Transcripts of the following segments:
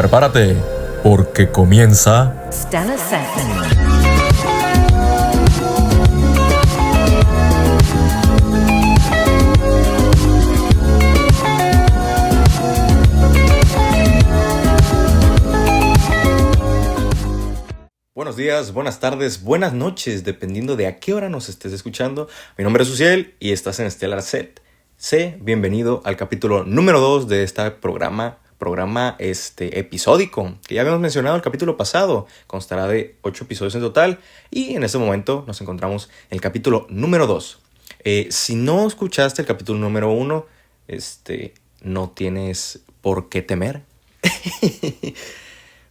prepárate, porque comienza Stella Set. Buenos días, buenas tardes, buenas noches, dependiendo de a qué hora nos estés escuchando. Mi nombre es Uciel y estás en Stellar Set. Bienvenido al capítulo número 2 de este programa episódico, que ya habíamos mencionado el capítulo pasado. Constará de 8 episodios en total y en este momento nos encontramos en el capítulo número 2. Si no escuchaste el capítulo número 1, no tienes por qué temer.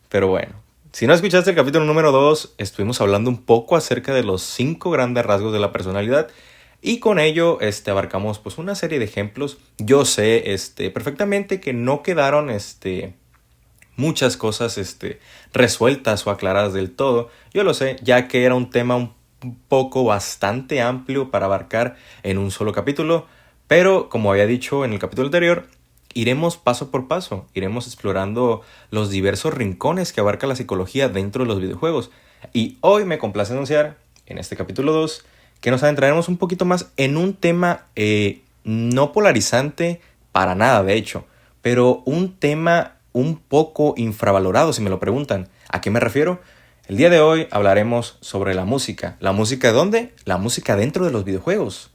Pero bueno. Si no escuchaste el capítulo número 2, estuvimos hablando un poco acerca de los 5 grandes rasgos de la personalidad y con ello abarcamos pues una serie de ejemplos. Yo sé perfectamente que no quedaron muchas cosas resueltas o aclaradas del todo. Yo lo sé, ya que era un tema un poco bastante amplio para abarcar en un solo capítulo, pero como había dicho en el capítulo anterior, iremos paso por paso, iremos explorando los diversos rincones que abarca la psicología dentro de los videojuegos. Y hoy me complace anunciar, en este capítulo 2, que nos adentraremos un poquito más en un tema no polarizante para nada, de hecho, pero un tema un poco infravalorado, si me lo preguntan. ¿A qué me refiero? El día de hoy hablaremos sobre la música. ¿La música de dónde? La música dentro de los videojuegos.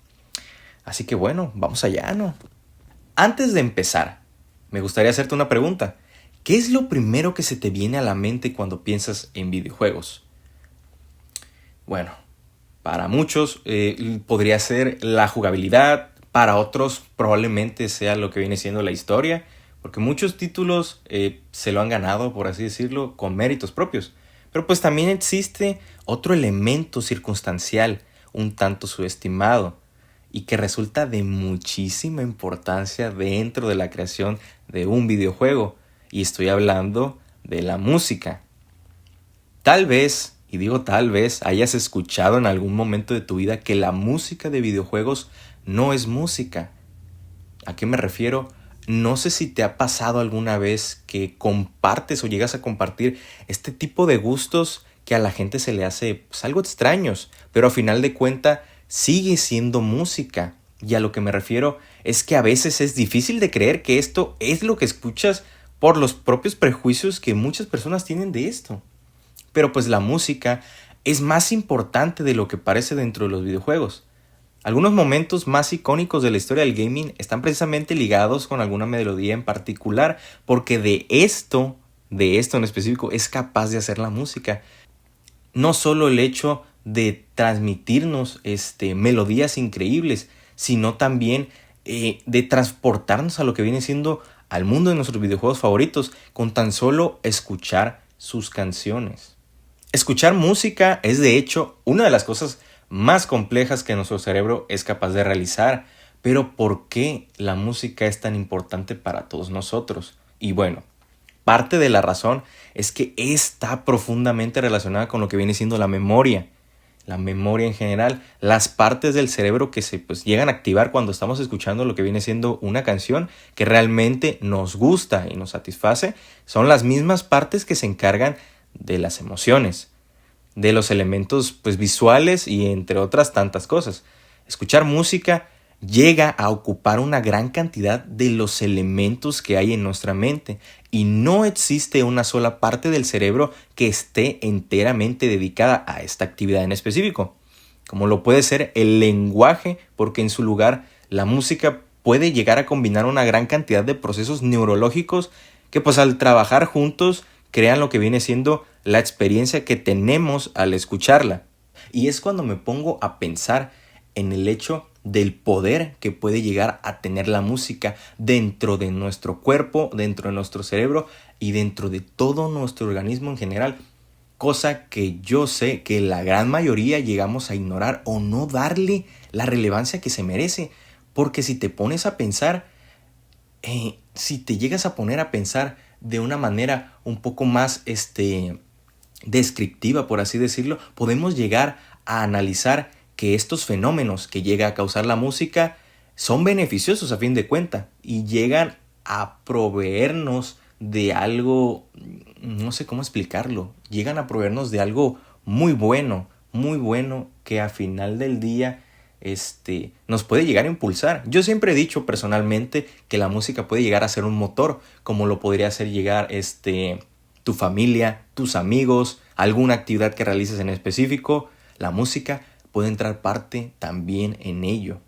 Así que bueno, vamos allá, ¿no? Antes de empezar, me gustaría hacerte una pregunta. ¿Qué es lo primero que se te viene a la mente cuando piensas en videojuegos? Bueno, para muchos podría ser la jugabilidad, para otros probablemente sea lo que viene siendo la historia, porque muchos títulos se lo han ganado, por así decirlo, con méritos propios. Pero pues también existe otro elemento circunstancial, un tanto subestimado, y que resulta de muchísima importancia dentro de la creación de un videojuego. Y estoy hablando de la música. Tal vez, y digo tal vez, hayas escuchado en algún momento de tu vida que la música de videojuegos no es música. ¿A qué me refiero? No sé si te ha pasado alguna vez que compartes o llegas a compartir este tipo de gustos que a la gente se le hace pues, algo extraños, pero a final de cuentas sigue siendo música. Y a lo que me refiero es que a veces es difícil de creer que esto es lo que escuchas por los propios prejuicios que muchas personas tienen de esto. Pero pues la música es más importante de lo que parece dentro de los videojuegos. Algunos momentos más icónicos de la historia del gaming están precisamente ligados con alguna melodía en particular, porque de esto en específico es capaz de hacer la música. No solo el hecho de transmitirnos melodías increíbles, sino también de transportarnos a lo que viene siendo al mundo de nuestros videojuegos favoritos con tan solo escuchar sus canciones. Escuchar música es de hecho una de las cosas más complejas que nuestro cerebro es capaz de realizar, pero ¿por qué la música es tan importante para todos nosotros? Y bueno, parte de la razón es que está profundamente relacionada con lo que viene siendo la memoria. La memoria en general, las partes del cerebro que se llegan a activar cuando estamos escuchando lo que viene siendo una canción que realmente nos gusta y nos satisface, son las mismas partes que se encargan de las emociones, de los elementos visuales y entre otras tantas cosas. Escuchar música llega a ocupar una gran cantidad de los elementos que hay en nuestra mente y no existe una sola parte del cerebro que esté enteramente dedicada a esta actividad en específico, como lo puede ser el lenguaje, porque en su lugar la música puede llegar a combinar una gran cantidad de procesos neurológicos que al trabajar juntos crean lo que viene siendo la experiencia que tenemos al escucharla. Y es cuando me pongo a pensar en el hecho del poder que puede llegar a tener la música dentro de nuestro cuerpo, dentro de nuestro cerebro y dentro de todo nuestro organismo en general. Cosa que yo sé que la gran mayoría llegamos a ignorar o no darle la relevancia que se merece. Porque si te pones a pensar, si te llegas a poner a pensar de una manera un poco más descriptiva, por así decirlo, podemos llegar a analizar que estos fenómenos que llega a causar la música son beneficiosos a fin de cuentas y llegan a proveernos de algo, no sé cómo explicarlo, llegan a proveernos de algo muy bueno que a final del día nos puede llegar a impulsar. Yo siempre he dicho personalmente que la música puede llegar a ser un motor, como lo podría hacer llegar tu familia, tus amigos, alguna actividad que realices en específico. La música puede entrar parte también en ello.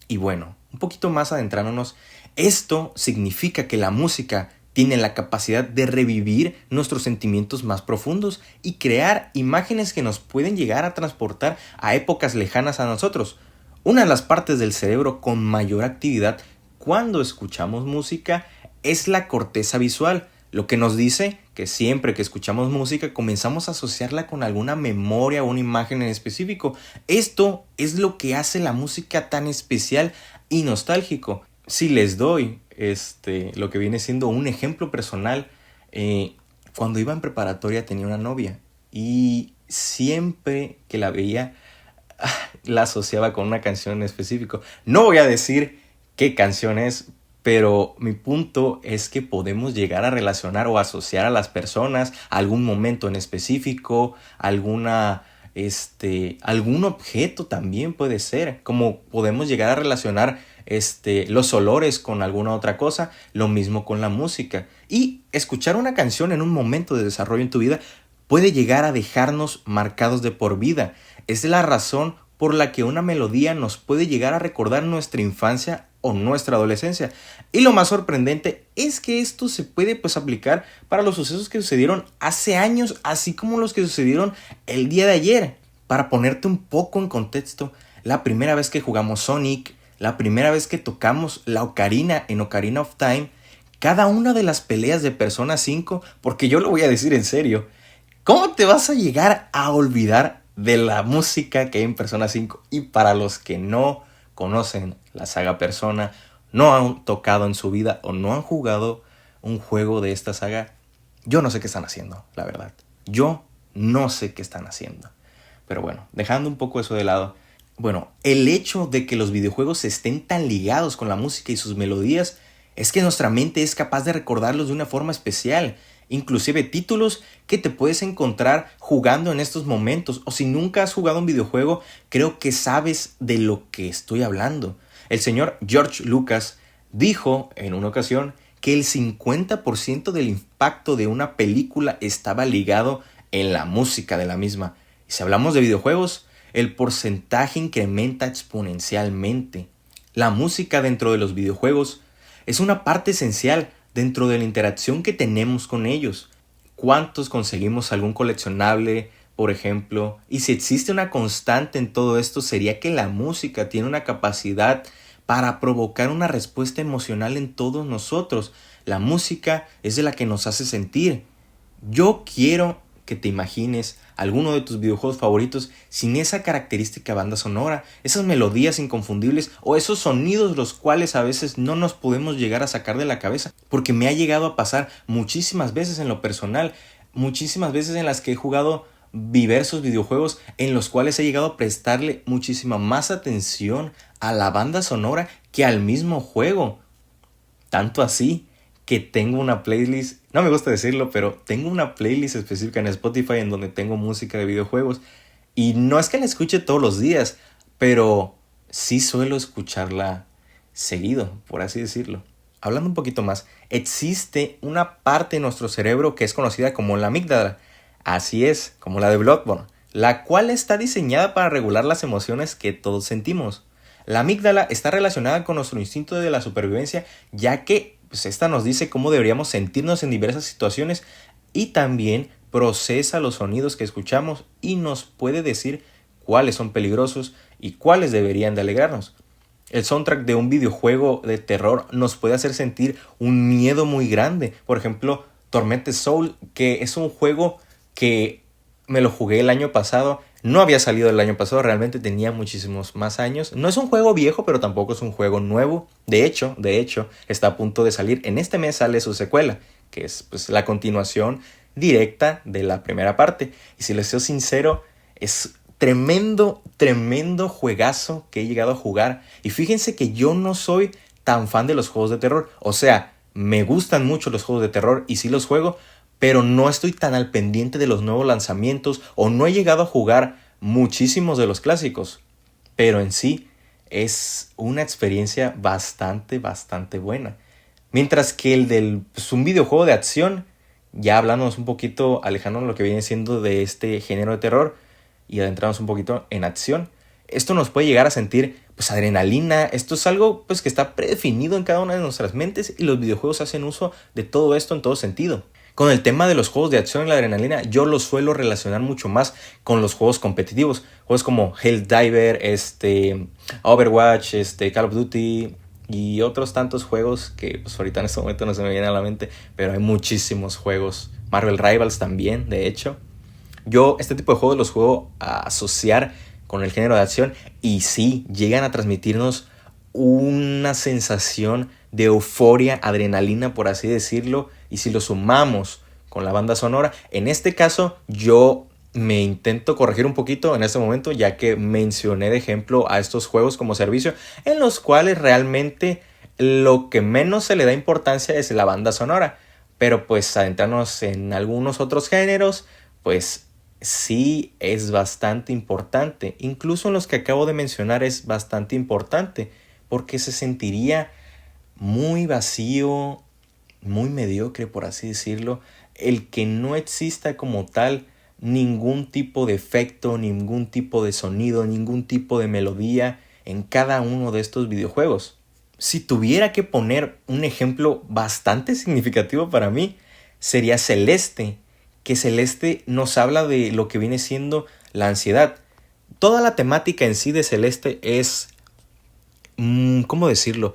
Y bueno, un poquito más adentrándonos, esto significa que la música tiene la capacidad de revivir nuestros sentimientos más profundos y crear imágenes que nos pueden llegar a transportar a épocas lejanas a nosotros. Una de las partes del cerebro con mayor actividad cuando escuchamos música es la corteza visual, lo que nos dice que siempre que escuchamos música comenzamos a asociarla con alguna memoria o una imagen en específico. Esto es lo que hace la música tan especial y nostálgico. Si les doy lo que viene siendo un ejemplo personal, cuando iba en preparatoria tenía una novia y siempre que la veía la asociaba con una canción en específico. No voy a decir qué canción es, pero mi punto es que podemos llegar a relacionar o asociar a las personas a algún momento en específico, algún objeto también puede ser, como podemos llegar a relacionar los olores con alguna otra cosa, lo mismo con la música. Y escuchar una canción en un momento de desarrollo en tu vida puede llegar a dejarnos marcados de por vida. Es la razón por la que una melodía nos puede llegar a recordar nuestra infancia o nuestra adolescencia. Y lo más sorprendente es que esto se puede aplicar para los sucesos que sucedieron hace años, así como los que sucedieron el día de ayer. Para ponerte un poco en contexto, la primera vez que jugamos Sonic, la primera vez que tocamos la ocarina en Ocarina of Time, cada una de las peleas de Persona 5, porque yo lo voy a decir en serio, ¿cómo te vas a llegar a olvidar de la música que hay en Persona 5? Y para los que no conocen la saga Persona, no han tocado en su vida o no han jugado un juego de esta saga, yo no sé qué están haciendo, la verdad. Yo no sé qué están haciendo. Pero bueno, dejando un poco eso de lado, bueno, el hecho de que los videojuegos estén tan ligados con la música y sus melodías es que nuestra mente es capaz de recordarlos de una forma especial. Inclusive títulos que te puedes encontrar jugando en estos momentos. O si nunca has jugado un videojuego, creo que sabes de lo que estoy hablando. El señor George Lucas dijo en una ocasión que el 50% del impacto de una película estaba ligado en la música de la misma. Y si hablamos de videojuegos, el porcentaje incrementa exponencialmente. La música dentro de los videojuegos es una parte esencial dentro de la interacción que tenemos con ellos. ¿Cuántos conseguimos algún coleccionable, por ejemplo? Y si existe una constante en todo esto, sería que la música tiene una capacidad para provocar una respuesta emocional en todos nosotros. La música es de la que nos hace sentir. Yo quiero que te imagines alguno de tus videojuegos favoritos sin esa característica banda sonora, esas melodías inconfundibles o esos sonidos los cuales a veces no nos podemos llegar a sacar de la cabeza, porque me ha llegado a pasar muchísimas veces en lo personal, muchísimas veces en las que he jugado diversos videojuegos en los cuales he llegado a prestarle muchísima más atención a la banda sonora que al mismo juego. Tanto así que tengo una playlist, no me gusta decirlo, pero tengo una playlist específica en Spotify en donde tengo música de videojuegos. Y no es que la escuche todos los días, pero sí suelo escucharla seguido, por así decirlo. Hablando un poquito más, existe una parte de nuestro cerebro que es conocida como la amígdala. Así es, como la de Bloodborne, la cual está diseñada para regular las emociones que todos sentimos. La amígdala está relacionada con nuestro instinto de la supervivencia, ya que esta nos dice cómo deberíamos sentirnos en diversas situaciones y también procesa los sonidos que escuchamos y nos puede decir cuáles son peligrosos y cuáles deberían de alegrarnos. El soundtrack de un videojuego de terror nos puede hacer sentir un miedo muy grande. Por ejemplo, Tormented Soul, que es un juego que me lo jugué el año pasado. No había salido el año pasado, realmente tenía muchísimos más años. No es un juego viejo, pero tampoco es un juego nuevo. De hecho, está a punto de salir. En este mes sale su secuela, que es la continuación directa de la primera parte. Y si les soy sincero, es tremendo juegazo que he llegado a jugar. Y fíjense que yo no soy tan fan de los juegos de terror. O sea, me gustan mucho los juegos de terror y sí los juego, pero no estoy tan al pendiente de los nuevos lanzamientos o no he llegado a jugar muchísimos de los clásicos. Pero en sí es una experiencia bastante buena. Mientras que el del pues, un videojuego de acción, ya hablándonos un poquito, alejándonos de lo que viene siendo de este género de terror y adentrándonos un poquito en acción, esto nos puede llegar a sentir pues adrenalina. Esto es algo pues que está predefinido en cada una de nuestras mentes y los videojuegos hacen uso de todo esto en todo sentido. Con el tema de los juegos de acción y la adrenalina, yo lo suelo relacionar mucho más con los juegos competitivos. Juegos como Helldiver, Overwatch, Call of Duty y otros tantos juegos que pues ahorita en este momento no se me vienen a la mente, pero hay muchísimos juegos. Marvel Rivals también, de hecho. Yo este tipo de juegos los juego a asociar con el género de acción y sí, llegan a transmitirnos una sensación de euforia, adrenalina, por así decirlo, y si lo sumamos con la banda sonora, en este caso yo me intento corregir un poquito en este momento, ya que mencioné de ejemplo a estos juegos como servicio, en los cuales realmente lo que menos se le da importancia es la banda sonora, pero pues adentrarnos en algunos otros géneros, pues sí es bastante importante, incluso en los que acabo de mencionar es bastante importante, porque se sentiría muy vacío, muy mediocre, por así decirlo, el que no exista como tal ningún tipo de efecto, ningún tipo de sonido, ningún tipo de melodía en cada uno de estos videojuegos. Si tuviera que poner un ejemplo bastante significativo para mí, sería Celeste, que Celeste nos habla de lo que viene siendo la ansiedad. Toda la temática en sí de Celeste es, ¿cómo decirlo?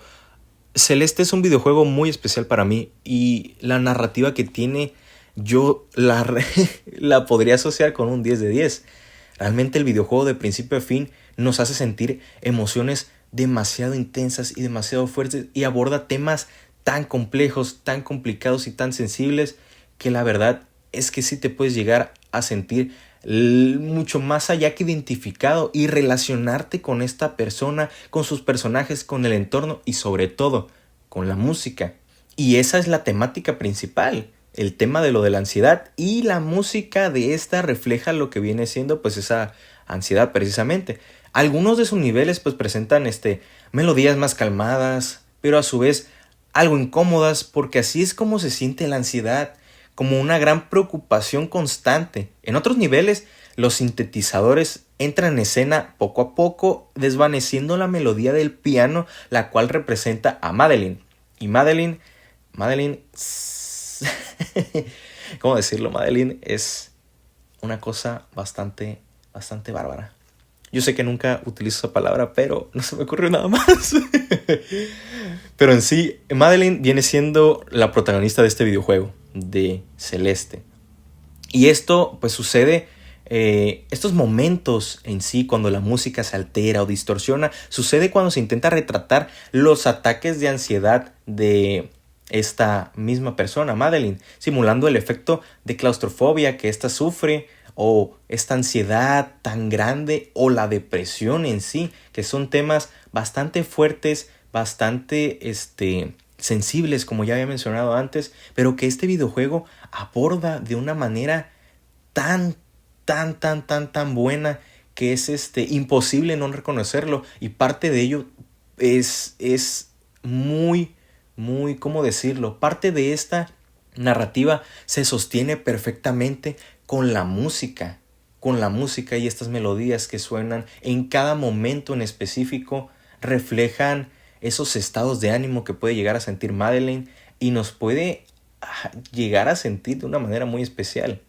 Celeste es un videojuego muy especial para mí y la narrativa que tiene yo la podría asociar con un 10 de 10. Realmente el videojuego de principio a fin nos hace sentir emociones demasiado intensas y demasiado fuertes y aborda temas tan complejos, tan complicados y tan sensibles que la verdad es que sí te puedes llegar a sentir mucho más allá que identificado y relacionarte con esta persona, con sus personajes, con el entorno y sobre todo con la música. Y esa es la temática principal, el tema de lo de la ansiedad, y la música de esta refleja lo que viene siendo pues esa ansiedad precisamente. Algunos de sus niveles pues presentan melodías más calmadas, pero a su vez algo incómodas, porque así es como se siente la ansiedad, como una gran preocupación constante. En otros niveles, los sintetizadores entran en escena poco a poco, desvaneciendo la melodía del piano, la cual representa a Madeline. Y Madeline, ¿cómo decirlo? Madeline es una cosa bastante bárbara. Yo sé que nunca utilizo esa palabra, pero no se me ocurrió nada más. Pero en sí, Madeline viene siendo la protagonista de este videojuego, de Celeste. Y esto pues sucede, estos momentos en sí, cuando la música se altera o distorsiona, sucede cuando se intenta retratar los ataques de ansiedad de esta misma persona, Madeline, simulando el efecto de claustrofobia que ésta sufre, o esta ansiedad tan grande, o la depresión en sí, que son temas bastante fuertes, bastante sensibles, como ya había mencionado antes, pero que este videojuego aborda de una manera tan buena que es imposible no reconocerlo, y parte de ello es muy, ¿cómo decirlo? Parte de esta narrativa se sostiene perfectamente con la música y estas melodías que suenan en cada momento en específico reflejan esos estados de ánimo que puede llegar a sentir Madeline y nos puede llegar a sentir de una manera muy especial.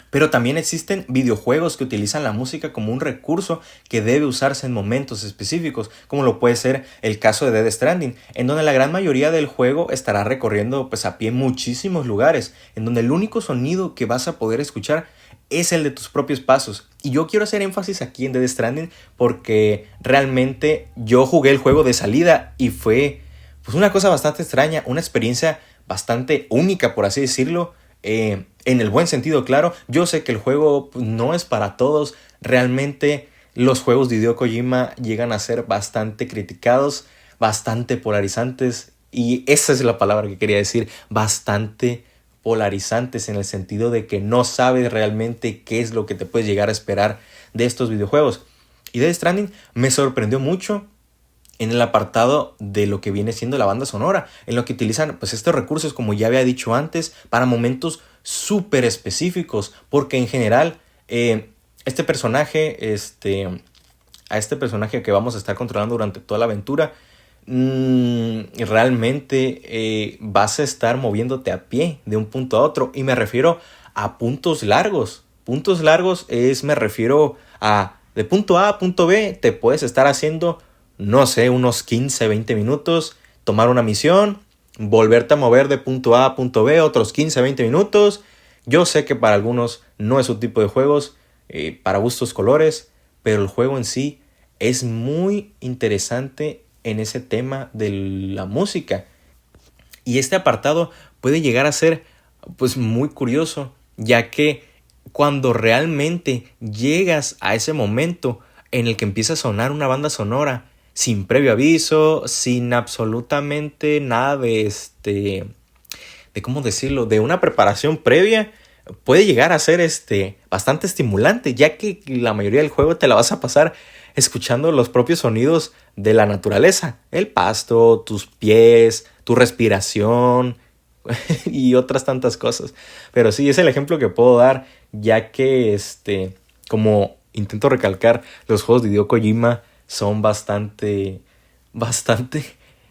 Pero también existen videojuegos que utilizan la música como un recurso que debe usarse en momentos específicos, como lo puede ser el caso de Death Stranding, en donde la gran mayoría del juego estará recorriendo pues a pie muchísimos lugares, en donde el único sonido que vas a poder escuchar es el de tus propios pasos. Y yo quiero hacer énfasis aquí en Death Stranding porque realmente yo jugué el juego de salida y fue pues una cosa bastante extraña, una experiencia bastante única, por así decirlo, en el buen sentido, claro. Yo sé que el juego no es para todos. Realmente los juegos de Hideo Kojima llegan a ser bastante criticados, bastante polarizantes, Y esa es la palabra que quería decir, bastante polarizantes en el sentido de que no sabes realmente qué es lo que te puedes llegar a esperar de estos videojuegos. Y Death Stranding me sorprendió mucho en el apartado de lo que viene siendo la banda sonora, en lo que utilizan pues estos recursos, como ya había dicho antes, para momentos súper específicos, porque en general este personaje, a este personaje que vamos a estar controlando durante toda la aventura, realmente vas a estar moviéndote a pie de un punto a otro, y me refiero a puntos largos. Puntos largos me refiero a de punto A a punto B, te puedes estar haciendo, no sé, unos 15, 20 minutos, tomar una misión, volverte a mover de punto A a punto B, otros 15, 20 minutos. Yo sé que para algunos no es su tipo de juegos, para gustos colores, pero el juego en sí es muy interesante en ese tema de la música. Y este apartado puede llegar a ser pues muy curioso, ya que cuando realmente llegas a ese momento en el que empieza a sonar una banda sonora sin previo aviso, sin absolutamente nada de cómo decirlo, de una preparación previa, puede llegar a ser bastante estimulante, ya que la mayoría del juego te la vas a pasar escuchando los propios sonidos de la naturaleza, el pasto, tus pies, tu respiración y otras tantas cosas. Pero sí, es el ejemplo que puedo dar, ya que como intento recalcar, los juegos de Hideo Kojima son bastante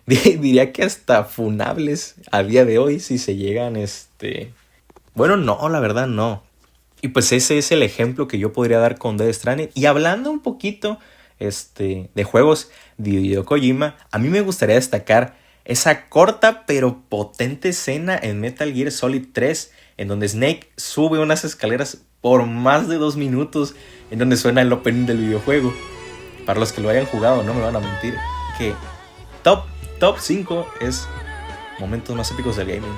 diría que hasta funables a día de hoy si se llegan bueno, no, la verdad no. Y pues ese es el ejemplo que yo podría dar con Death Stranding. Y hablando un poquito de juegos de Hideo Kojima, a mí me gustaría destacar esa corta pero potente escena en Metal Gear Solid 3, en donde Snake sube unas escaleras por más de 2 minutos, en donde suena el opening del videojuego. Para los que lo hayan jugado, no me van a mentir que top 5 es momentos más épicos del gaming.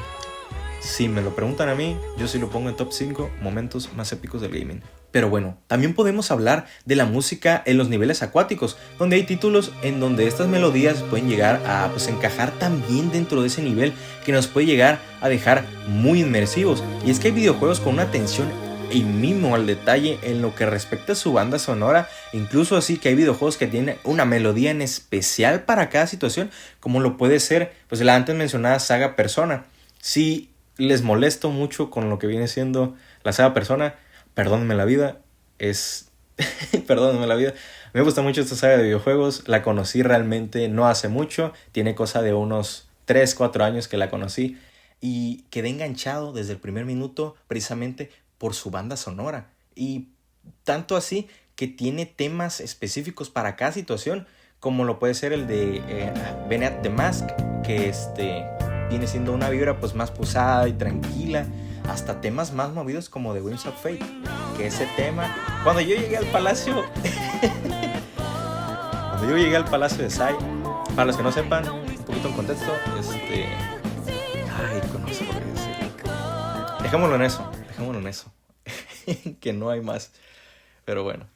Si me lo preguntan a mí, yo sí lo pongo en top 5 momentos más épicos del gaming. Pero bueno, también podemos hablar de la música en los niveles acuáticos, donde hay títulos en donde estas melodías pueden llegar a encajar tan bien dentro de ese nivel que nos puede llegar a dejar muy inmersivos. Y es que hay videojuegos con una atención y mimo al detalle en lo que respecta a su banda sonora, incluso así que hay videojuegos que tienen una melodía en especial para cada situación, como lo puede ser pues la antes mencionada saga Persona. Si les molesto mucho con lo que viene siendo la saga Persona, perdónenme la vida, perdónenme la vida. Me gusta mucho esta saga de videojuegos, la conocí realmente no hace mucho, tiene cosa de unos 3, 4 años que la conocí, y quedé enganchado desde el primer minuto precisamente por su banda sonora, y tanto así que tiene temas específicos para cada situación, como lo puede ser el de Beneath the Mask, que viene siendo una vibra pues más posada y tranquila, hasta temas más movidos como The Winds of Fate, que ese tema, cuando yo llegué al palacio de Sai, para los que no sepan, un poquito en contexto, no sé por qué decirlo, dejémoslo en eso que no hay más. Pero bueno,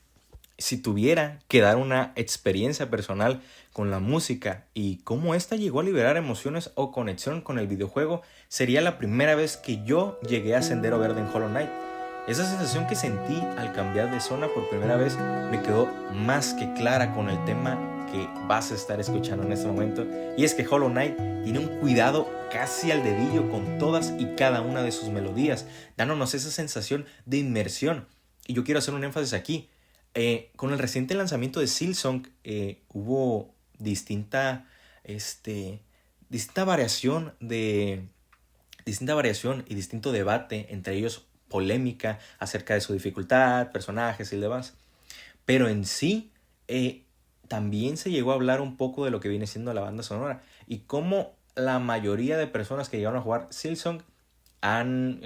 si tuviera que dar una experiencia personal con la música y cómo esta llegó a liberar emociones o conexión con el videojuego, sería la primera vez que yo llegué a Sendero Verde en Hollow Knight. Esa sensación que sentí al cambiar de zona por primera vez me quedó más que clara con el tema que vas a estar escuchando en este momento, y es que Hollow Knight tiene un cuidado casi al dedillo con todas y cada una de sus melodías, dándonos esa sensación de inmersión. Y yo quiero hacer un énfasis aquí. Con el reciente lanzamiento de Silksong hubo distinta variación y distinto debate, entre ellos polémica acerca de su dificultad, personajes y demás. Pero en sí también se llegó a hablar un poco de lo que viene siendo la banda sonora y cómo la mayoría de personas que llegaron a jugar Silksong han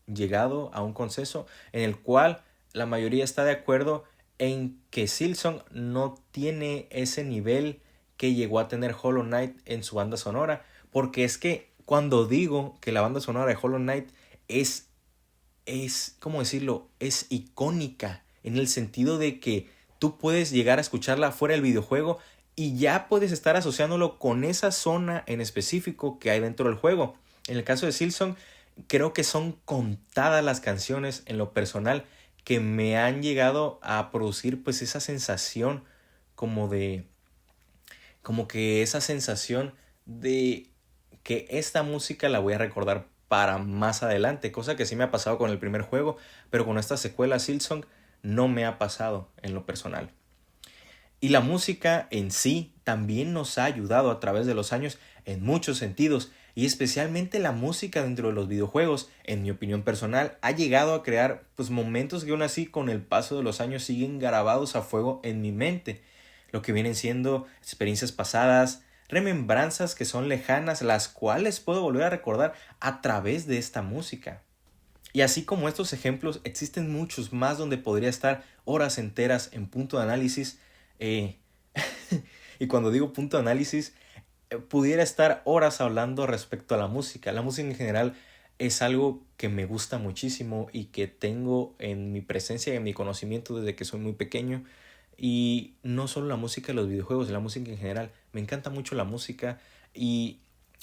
llegado a un consenso en el cual la mayoría está de acuerdo en que Silksong no tiene ese nivel que llegó a tener Hollow Knight en su banda sonora, porque es que cuando digo que la banda sonora de Hollow Knight es ¿cómo decirlo? Es icónica, en el sentido de que tú puedes llegar a escucharla fuera del videojuego y ya puedes estar asociándolo con esa zona en específico que hay dentro del juego. En el caso de Silksong, creo que son contadas las canciones en lo personal que me han llegado a producir pues esa sensación como que esa sensación de que esta música la voy a recordar para más adelante, cosa que sí me ha pasado con el primer juego, pero con esta secuela Silksong no me ha pasado en lo personal. Y la música en sí también nos ha ayudado a través de los años en muchos sentidos, y especialmente la música dentro de los videojuegos, en mi opinión personal, ha llegado a crear pues momentos que aún así con el paso de los años siguen grabados a fuego en mi mente, lo que vienen siendo experiencias pasadas, remembranzas que son lejanas, las cuales puedo volver a recordar a través de esta música. Y así como estos ejemplos, existen muchos más donde podría estar horas enteras en punto de análisis. Y cuando digo punto de análisis, pudiera estar horas hablando respecto a la música. La música en general es algo que me gusta muchísimo y que tengo en mi presencia y en mi conocimiento desde que soy muy pequeño. Y no solo la música de los videojuegos, la música en general. Me encanta mucho la música y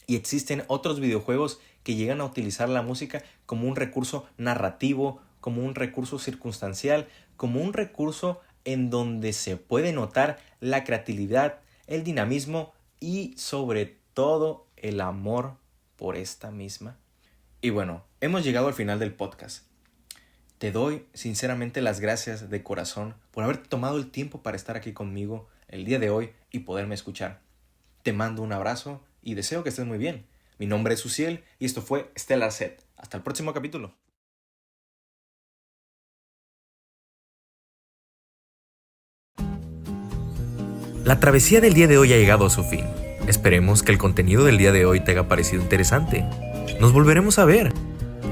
existen otros videojuegos que llegan a utilizar la música como un recurso narrativo, como un recurso circunstancial, como un recurso en donde se puede notar la creatividad, el dinamismo y sobre todo el amor por esta misma. Y bueno, hemos llegado al final del podcast. Te doy sinceramente las gracias de corazón por haberte tomado el tiempo para estar aquí conmigo el día de hoy y poderme escuchar. Te mando un abrazo y deseo que estés muy bien. Mi nombre es Uciel y esto fue Stellar Set. Hasta el próximo capítulo. La travesía del día de hoy ha llegado a su fin. Esperemos que el contenido del día de hoy te haya parecido interesante. Nos volveremos a ver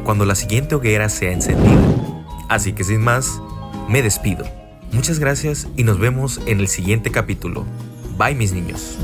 cuando la siguiente hoguera sea encendida. Así que sin más, me despido. Muchas gracias y nos vemos en el siguiente capítulo. Bye mis niños.